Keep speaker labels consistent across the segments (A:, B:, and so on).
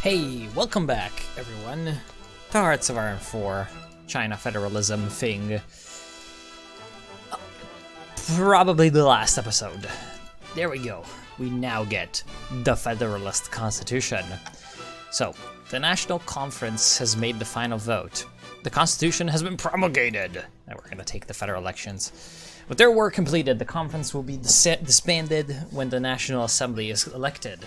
A: Hey, welcome back, everyone, to Hearts of Iron 4, China Federalism thing. Probably the last episode. There we go. We now get the Federalist Constitution. So, the National Conference has made the final vote. The Constitution has been promulgated. Now we're going to take the federal elections. With their work completed, the conference will be disbanded when the National Assembly is elected.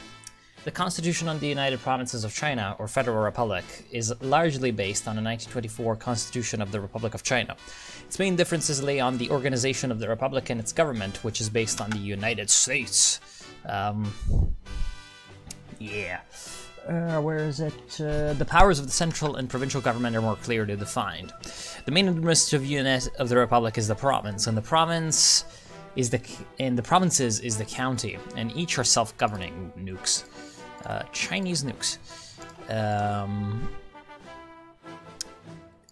A: The Constitution of the United Provinces of China, or Federal Republic, is largely based on the 1924 Constitution of the Republic of China. Its main differences lay on the organization of the Republic and its government, which is based on the United States. Where is it? The powers of the central and provincial government are more clearly defined. The main administrative unit of the Republic is the province, and the provinces is the county, and each are self-governing nukes. Chinese nukes.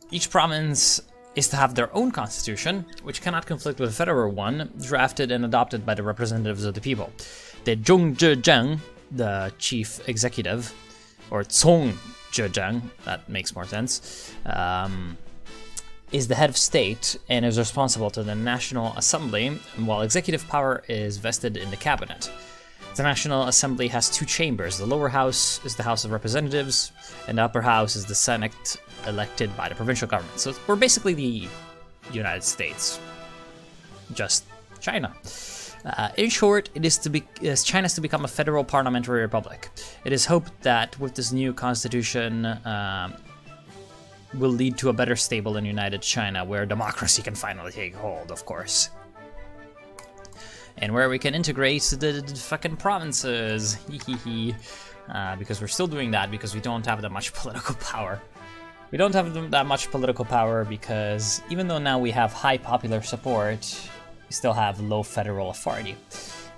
A: Each province is to have their own constitution, which cannot conflict with the federal one, drafted and adopted by the representatives of the people. The Zhongzhizheng, the chief executive, or Zongjizheng, that makes more sense, is the head of state and is responsible to the National Assembly, while executive power is vested in the cabinet. The National Assembly has two chambers. The lower house is the House of Representatives, and the upper house is the Senate, elected by the provincial government. So we're basically the United States, just China. In short, China is to become a federal parliamentary republic. It is hoped that with this new constitution will lead to a better, stable, and united China, where democracy can finally take hold, of course. And where we can integrate the fucking provinces, because we're still doing that because we don't have that much political power. We don't have that much political power because even though now we have high popular support, we still have low federal authority.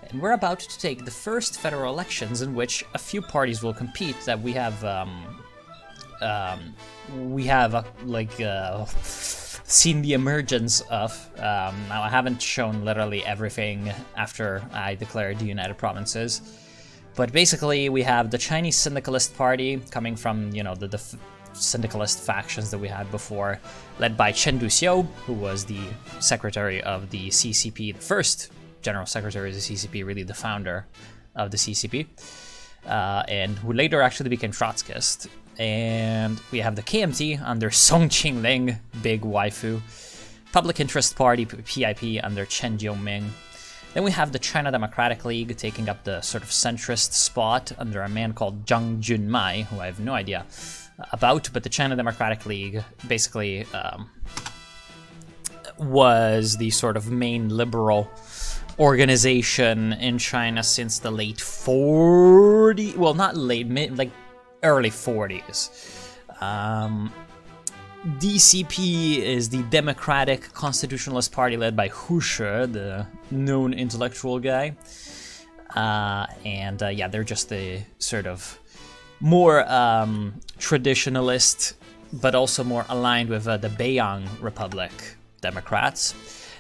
A: And we're about to take the first federal elections in which a few parties will compete that we have seen the emergence of. Now, I haven't shown literally everything after I declared the United Provinces, but basically we have the Chinese Syndicalist Party coming from, you know, the syndicalist factions that we had before, led by Chen Duxiu, who was the secretary of the CCP, the first general secretary of the CCP, really the founder of the CCP, and who later actually became Trotskyist. And we have the KMT under Song Qingling, Big Waifu, Public Interest Party, PIP, under Chen Jioming. Then we have the China Democratic League taking up the sort of centrist spot under a man called Zhang Junmai, who I have no idea about, but the China Democratic League basically was the sort of main liberal organization in China since the late 40s, well, not late, like early 40s. DCP is the Democratic Constitutionalist Party led by Hu Shi, the known intellectual guy. Yeah, they're just the sort of more traditionalist, but also more aligned with the Beiyang Republic Democrats.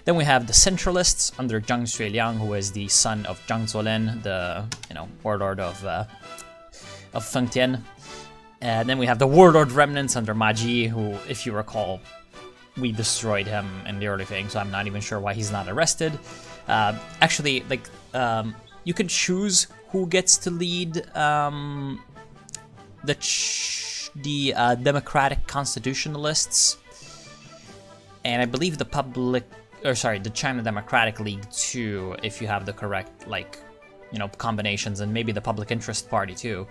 A: Then we have the centralists under Zhang Xueliang, who is the son of Zhang Zuolin, the warlord of Fengtian. And then we have the warlord remnants under Ma Ji, who, if you recall, we destroyed him in the early thing, so I'm not even sure why he's not arrested. Actually, like, you can choose who gets to lead the Democratic Constitutionalists, and I believe the China Democratic League too, if you have the correct, combinations, and maybe the Public Interest Party too.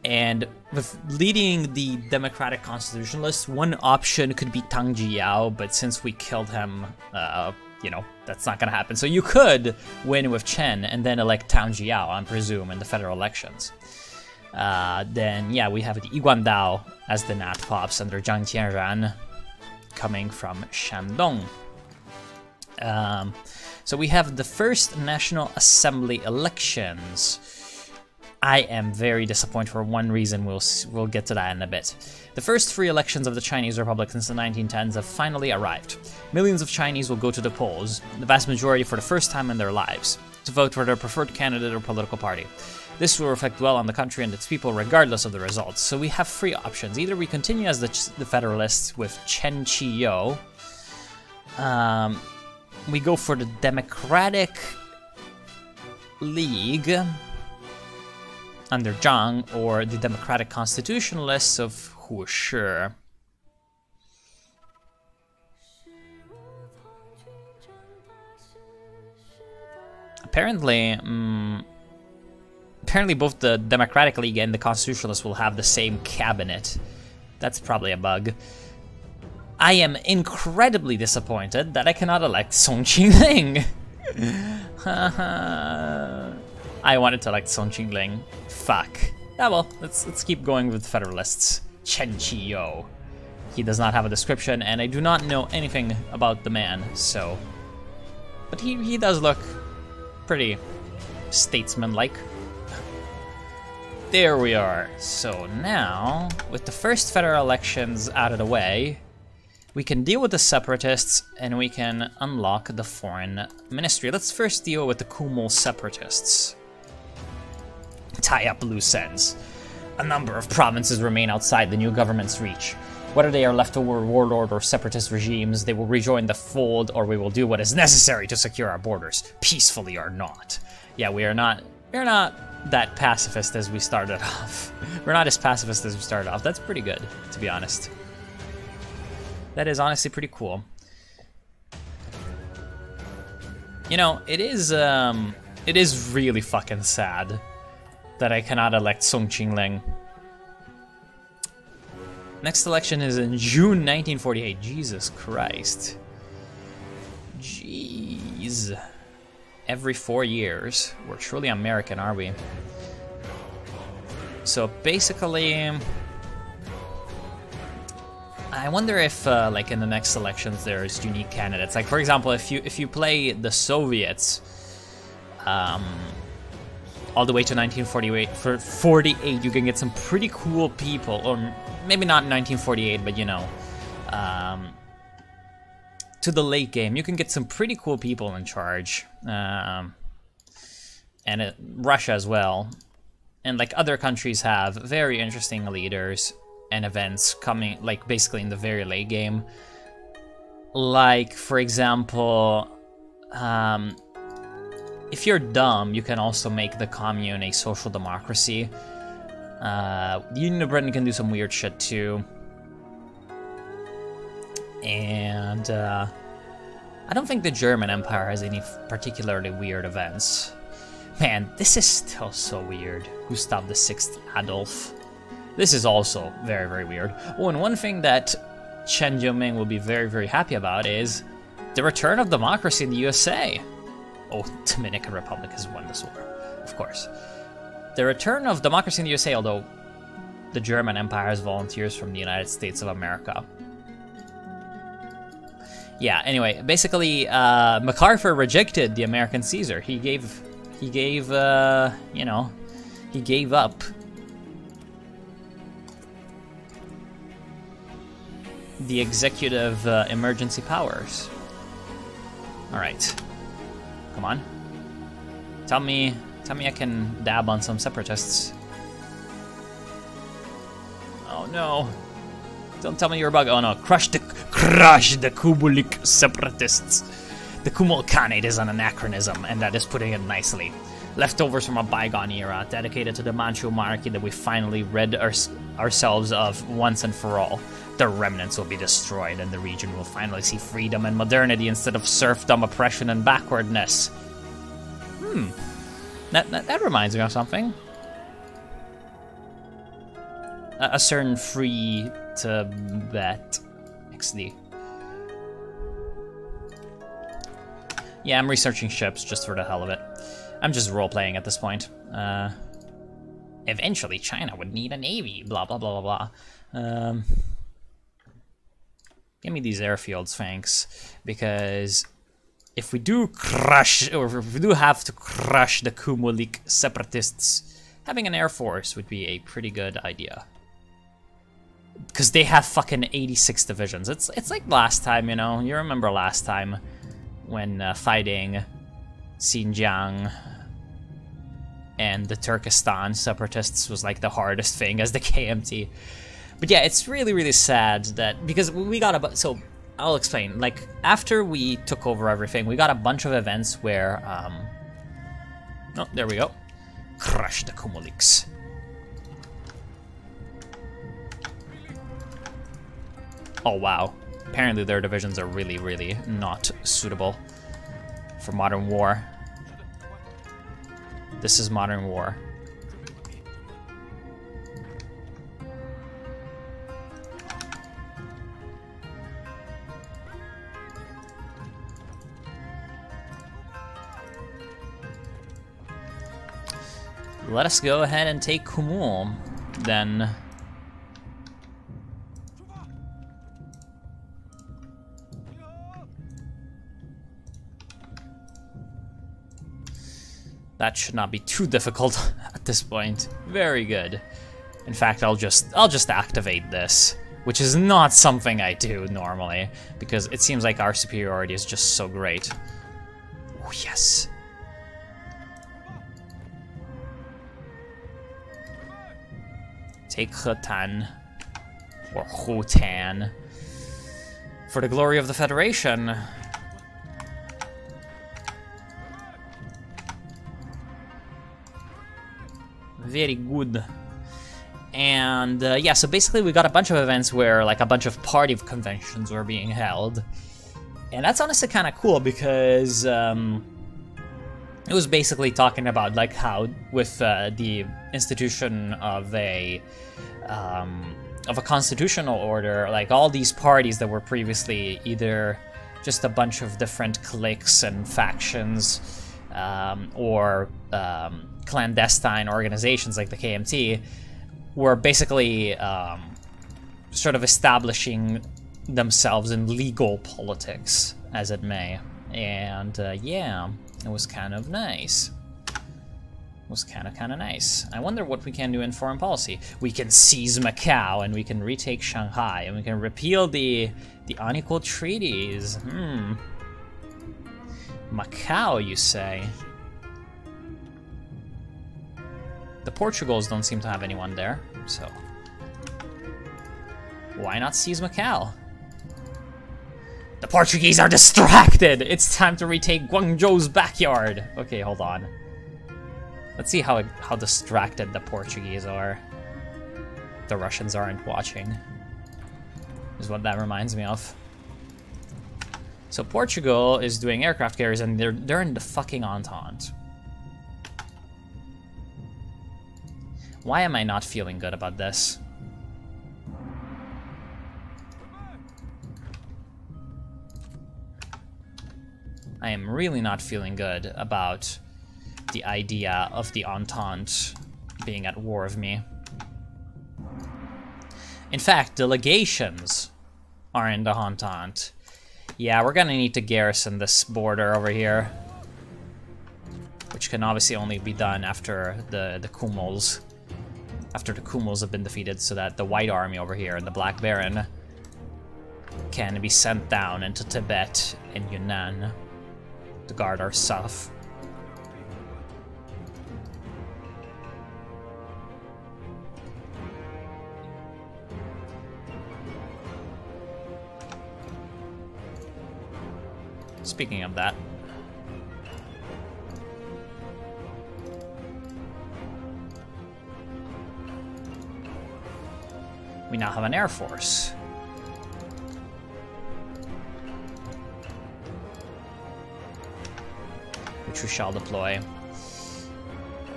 A: And with leading the Democratic Constitutionalists, one option could be Tang Jiyao, but since we killed him, that's not gonna happen. So you could win with Chen and then elect Tang Jiyao, I presume, in the federal elections. Then, yeah, we have the Guangdong as the Nat Pops under Zhang Tianran, coming from Shandong. So we have the first National Assembly elections. I am very disappointed for one reason. We'll get to that in a bit. The first free elections of the Chinese Republic since the 1910s have finally arrived. Millions of Chinese will go to the polls, the vast majority for the first time in their lives, to vote for their preferred candidate or political party. This will reflect well on the country and its people regardless of the results. So we have three options. Either we continue as the Federalists with Chen Qiyo. We go for the Democratic League under Zhang, or the Democratic Constitutionalists of Hu Shi. Apparently both the Democratic League and the Constitutionalists will have the same cabinet. That's probably a bug. I am incredibly disappointed that I cannot elect Song Qingling. I wanted to elect Song Qingling. Fuck. Ah well, let's keep going with Federalists. Chen Qiyo. He does not have a description, and I do not know anything about the man, so... But he does look pretty statesman-like. There we are. So now, with the first federal elections out of the way, we can deal with the separatists and we can unlock the foreign ministry. Let's first deal with the Kumul separatists. Tie up loose ends. A number of provinces remain outside the new government's reach. Whether they are leftover warlord or separatist regimes, they will rejoin the fold, or we will do what is necessary to secure our borders, peacefully or not. Yeah, we're not that pacifist as we started off. We're not as pacifist as we started off. That's pretty good, to be honest. That is honestly pretty cool. You know, it is really fucking sad that I cannot elect Song Qingling. Next election is in June 1948. Jesus Christ. Jeez. Every 4 years. We're truly American, are we? So basically, I wonder if, like in the next elections, there's unique candidates. Like for example, if you play the Soviets, all the way to 1948, for 48, you can get some pretty cool people, or maybe not in 1948, but you know, to the late game, you can get some pretty cool people in charge, and Russia as well, and like other countries have very interesting leaders and events coming, like basically in the very late game. Like for example, if you're dumb, you can also make the commune a social democracy. The Union of Britain can do some weird shit too. And I don't think the German Empire has any particularly weird events. Man, this is still so weird. Gustav VI Adolf. This is also very, very weird. Oh, and one thing that Chen Jiuming will be very, very happy about is the return of democracy in the USA. Oh, Dominican Republic has won this war, of course. The return of democracy in the USA, although the German Empire has volunteers from the United States of America. Yeah, anyway, basically, MacArthur rejected the American Caesar. He gave up. The executive emergency powers. All right. Come on. Tell me I can dab on some separatists. Oh no. Don't tell me you're a bug. Oh no. Crush the Kubulik separatists. The Kumul Khanate is an anachronism, and that is putting it nicely. Leftovers from a bygone era, dedicated to the Manchu monarchy that we finally rid ourselves of once and for all. The remnants will be destroyed, and the region will finally see freedom and modernity instead of serfdom, oppression, and backwardness. That reminds me of something. A certain free to bet XD. Yeah, I'm researching ships just for the hell of it. I'm just role-playing at this point. Eventually, China would need a navy, blah, blah, blah, blah, blah. Give me these airfields, thanks. Because if we do crush, or if we do have to crush the Kumulik separatists, having an air force would be a pretty good idea. Because they have fucking 86 divisions. It's like last time, you know? You remember last time when fighting Xinjiang and the Turkestan separatists was like the hardest thing as the KMT. But yeah, it's really, really sad that, because we got so I'll explain. Like, after we took over everything, we got a bunch of events where, oh, there we go. Crush the Kumuliks. Oh, wow. Apparently their divisions are really, really not suitable for modern war. This is modern war. Let us go ahead and take Kumul, then. That should not be too difficult at this point. Very good. In fact, I'll just activate this, which is not something I do normally, because it seems like our superiority is just so great. Oh, yes. Take Hetan, or Hutan, for the glory of the Federation. Very good. And yeah, so basically we got a bunch of events where like a bunch of party conventions were being held. And that's honestly kind of cool because it was basically talking about like how with the institution of a constitutional order, like all these parties that were previously either just a bunch of different cliques and factions or clandestine organizations like the KMT were basically sort of establishing themselves in legal politics, as it may. And yeah, it was kind of nice. It was kind of nice. I wonder what we can do in foreign policy. We can seize Macau, and we can retake Shanghai, and we can repeal the unequal treaties. Macau, you say? The Portugals don't seem to have anyone there, so why not seize Macau? The Portuguese are distracted! It's time to retake Guangzhou's backyard! Okay, hold on. Let's see how distracted the Portuguese are. The Russians aren't watching, is what that reminds me of. So Portugal is doing aircraft carriers, and they're in the fucking Entente. Why am I not feeling good about this? I am really not feeling good about the idea of the Entente being at war with me. In fact, delegations are in the Entente. Yeah, we're gonna need to garrison this border over here, which can obviously only be done after the Kumuls. After the Kumuls have been defeated, so that the White Army over here and the Black Baron can be sent down into Tibet and Yunnan to guard our south. Speaking of that, we now have an air force. Which we shall deploy.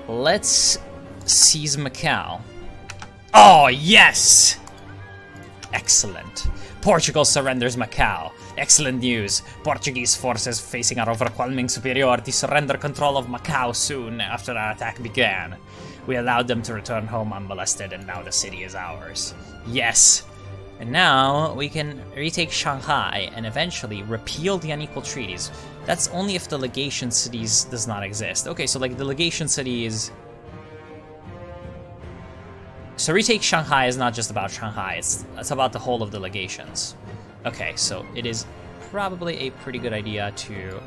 A: Let's seize Macau. Oh, yes! Excellent. Portugal surrenders Macau. Excellent news. Portuguese forces facing our overwhelming superiority surrender control of Macau soon after our attack began. We allowed them to return home unmolested, and now the city is ours. Yes. And now we can retake Shanghai and eventually repeal the unequal treaties. That's only if the legation cities does not exist. Okay, so like the legation cities... So retake Shanghai is not just about Shanghai, it's about the whole of the legations. Okay, so it is probably a pretty good idea to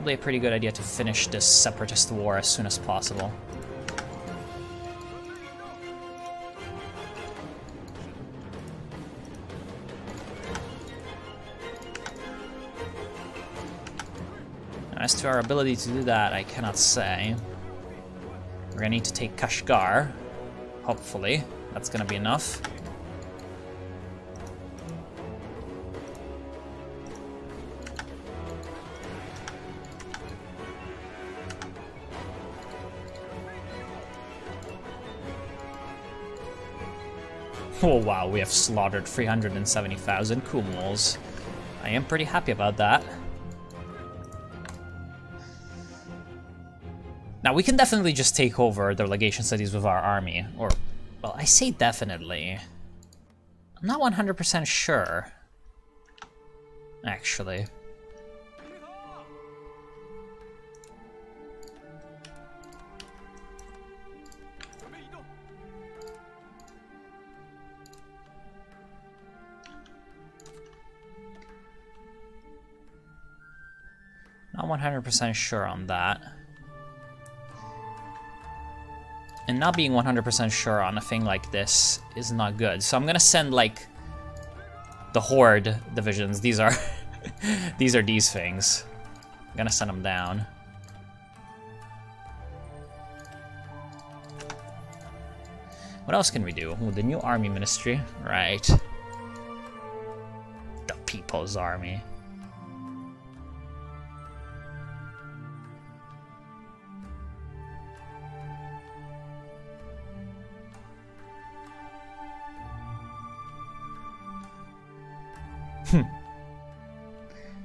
A: probably a pretty good idea to finish this separatist war as soon as possible. As to our ability to do that, I cannot say. We're gonna need to take Kashgar, hopefully. That's gonna be enough. Oh wow, we have slaughtered 370,000 Kumals. I am pretty happy about that. Now, we can definitely just take over the legation cities with our army. Or, well, I say definitely. I'm not 100% sure, actually. Not 100% sure on that. And not being 100% sure on a thing like this is not good. So I'm gonna send, like, the Horde divisions. These are these things. I'm gonna send them down. What else can we do? Ooh, the new army ministry, right? The People's Army.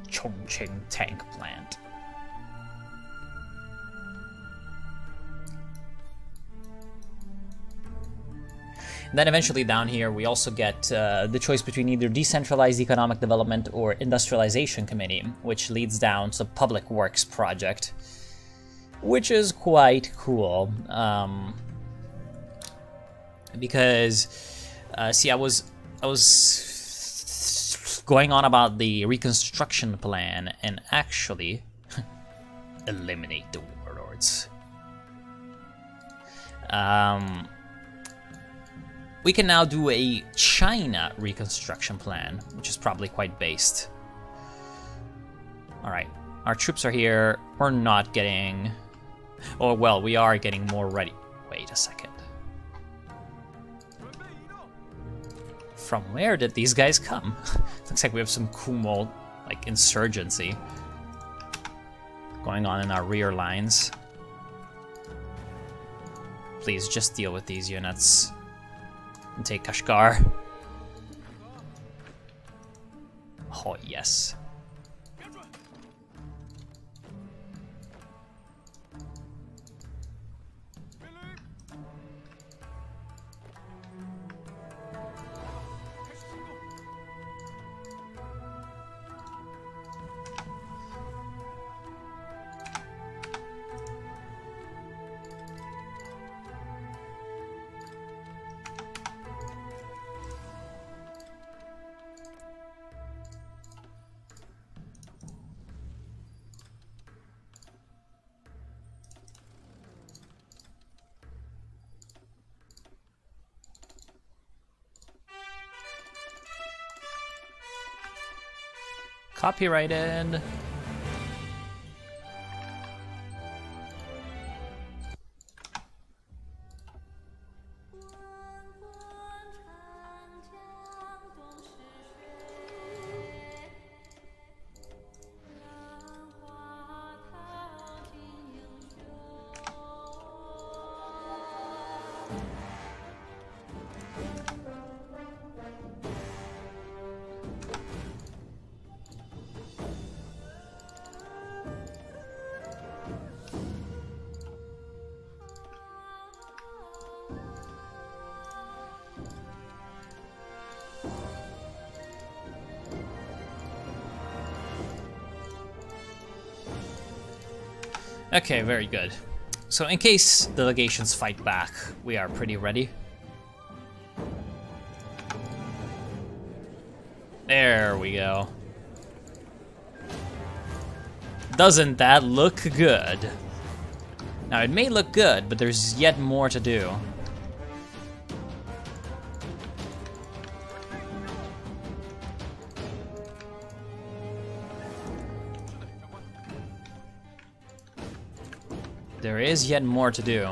A: Chongqing tank plant. And then eventually down here we also get the choice between either decentralized economic development or industrialization committee, which leads down to public works project, which is quite cool. Because see, I was going on about the reconstruction plan and actually eliminate the warlords. We can now do a China reconstruction plan, which is probably quite based. All right, our troops are here. We're not getting, oh well, we are getting more ready. Wait a second. From where did these guys come? Looks like we have some Kumo, like, insurgency going on in our rear lines. Please just deal with these units and take Kashgar. Oh yes. Copyrighted. Okay, very good. So in case the legations fight back, we are pretty ready. There we go. doesn't that look good? Now, it may look good, but there's yet more to do. There is yet more to do.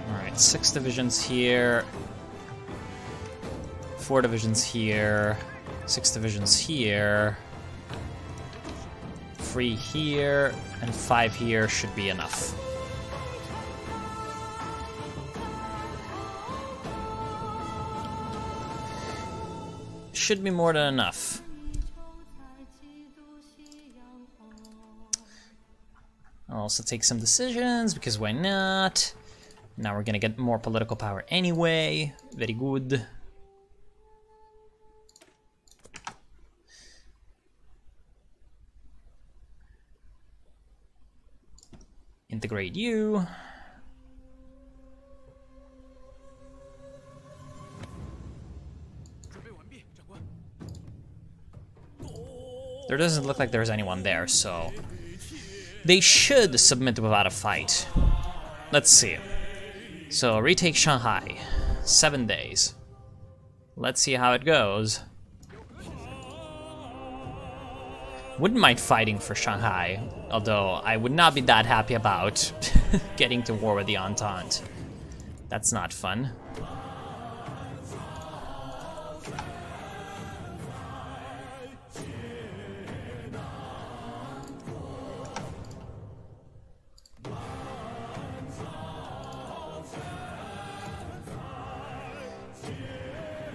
A: Alright, 6 divisions here. 4 divisions here. 6 divisions here. 3 here, and 5 here should be enough. Should be more than enough. I'll also take some decisions, because why not? Now we're gonna get more political power anyway. Very good. Integrate you. There doesn't look like there's anyone there, so they should submit without a fight. Let's see. So retake Shanghai, 7 days. Let's see how it goes. Wouldn't mind fighting for Shanghai, although I would not be that happy about getting to war with the Entente. That's not fun.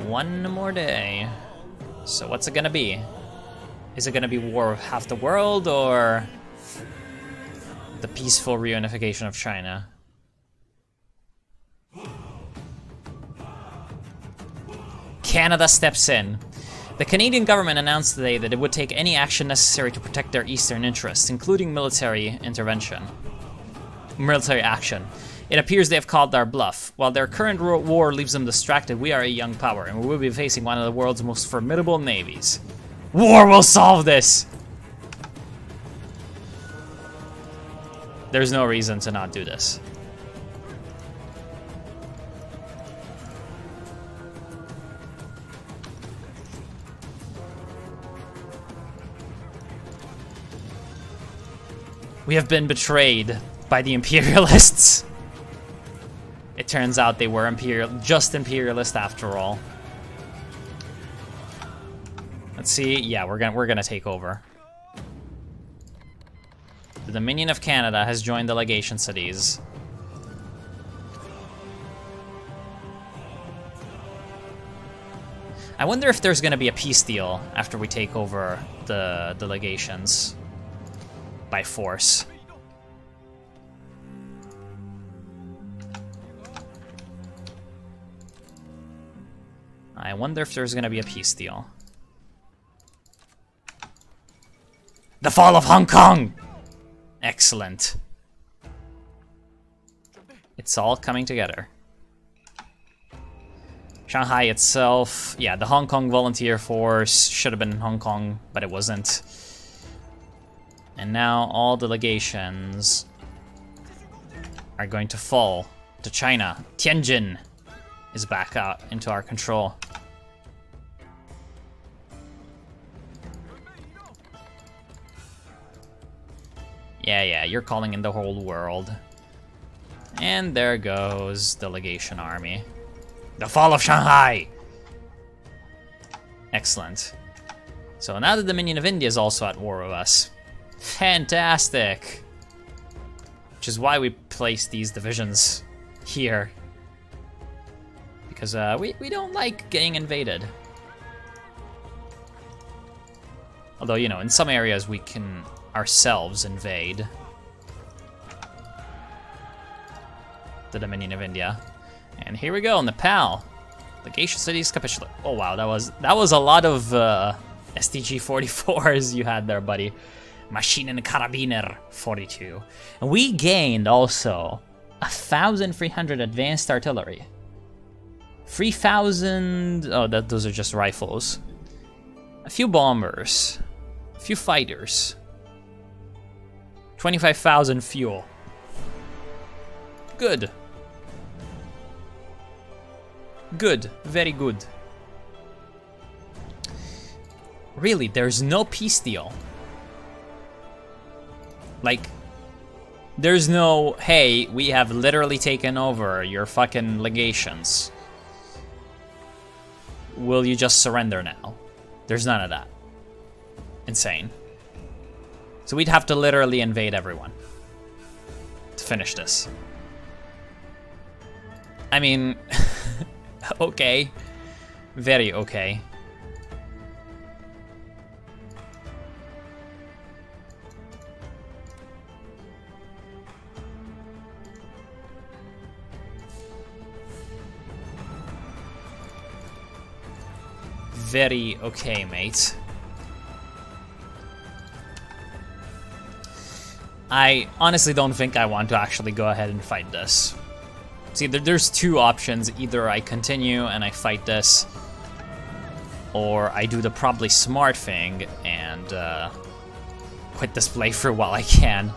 A: One more day. So what's it gonna be? Is it gonna be war of half the world, or the peaceful reunification of China? Canada steps in. The Canadian government announced today that it would take any action necessary to protect their eastern interests, including military intervention. Military action. It appears they have called our bluff. While their current war leaves them distracted, we are a young power, and we will be facing one of the world's most formidable navies. War will solve this! There's no reason to not do this. We have been betrayed by the imperialists. It turns out they were just imperialist after all. Let's see. Yeah, we're gonna take over. The Dominion of Canada has joined the legation cities. I wonder if there's gonna be a peace deal after we take over the legations by force. I wonder if there's gonna be a peace deal. The fall of Hong Kong! Excellent. It's all coming together. Shanghai itself, yeah, the Hong Kong volunteer force should have been in Hong Kong, but it wasn't. And now all the legations are going to fall to China. Tianjin is back out into our control. Yeah, you're calling in the whole world. And there goes the legation army. The fall of Shanghai! Excellent. So now the Dominion of India is also at war with us. Fantastic! Which is why we place these divisions here. Because we don't like getting invaded. Although, you know, in some areas we can ourselves invade the Dominion of India. And here we go, Nepal. Legation cities capitulate. Oh wow, that was a lot of STG 44s you had there, buddy. Maschinenkarabiner 42. And we gained also 1,300 advanced artillery. 3,000... oh, those are just rifles. A few bombers. A few fighters. 25,000 fuel. Good. Good. Very good. Really, there's no peace deal. Like, there's no, hey, we have literally taken over your fucking legations. Will you just surrender now? There's none of that. Insane. So we'd have to literally invade everyone to finish this. I mean, okay. Very okay. Very okay, mate. I honestly don't think I want to actually go ahead and fight this. See, there's two options. Either I continue and I fight this, or I do the probably smart thing and quit this playthrough while I can.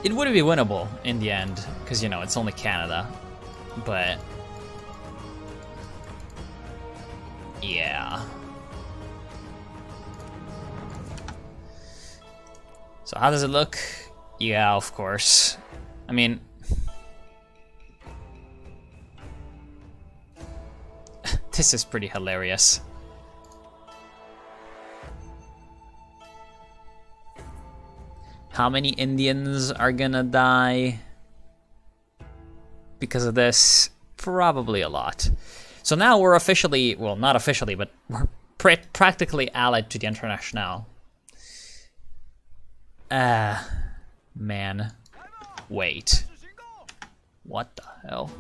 A: It would be winnable in the end, because, you know, it's only Canada, but... yeah. So how does it look? Yeah, of course. I mean... this is pretty hilarious. How many Indians are gonna die because of this? Probably a lot. So now we're officially, well, not officially, but we're practically allied to the International. Man. Wait. What the hell?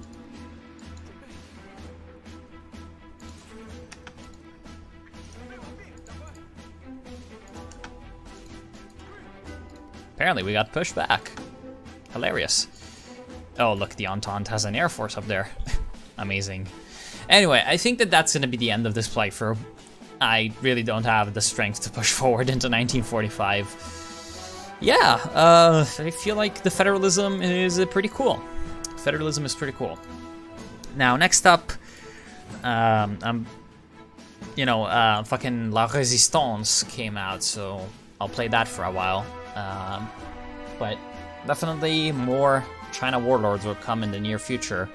A: Apparently we got pushed back. Hilarious. Oh, look, the Entente has an air force up there. Amazing. Anyway, I think that that's going to be the end of this playthrough. I really don't have the strength to push forward into 1945. Yeah, I feel like the federalism is pretty cool. Federalism is pretty cool. Now, next up, fucking La Résistance came out, so I'll play that for a while. But definitely more China warlords will come in the near future.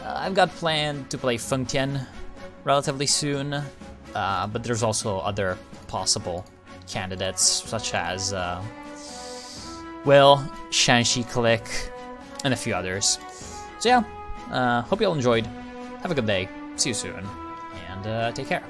A: I've got planned to play Feng Tian relatively soon, but there's also other possible candidates, such as, well, Shanxi Click, and a few others. So yeah, hope you all enjoyed. Have a good day. See you soon, and take care.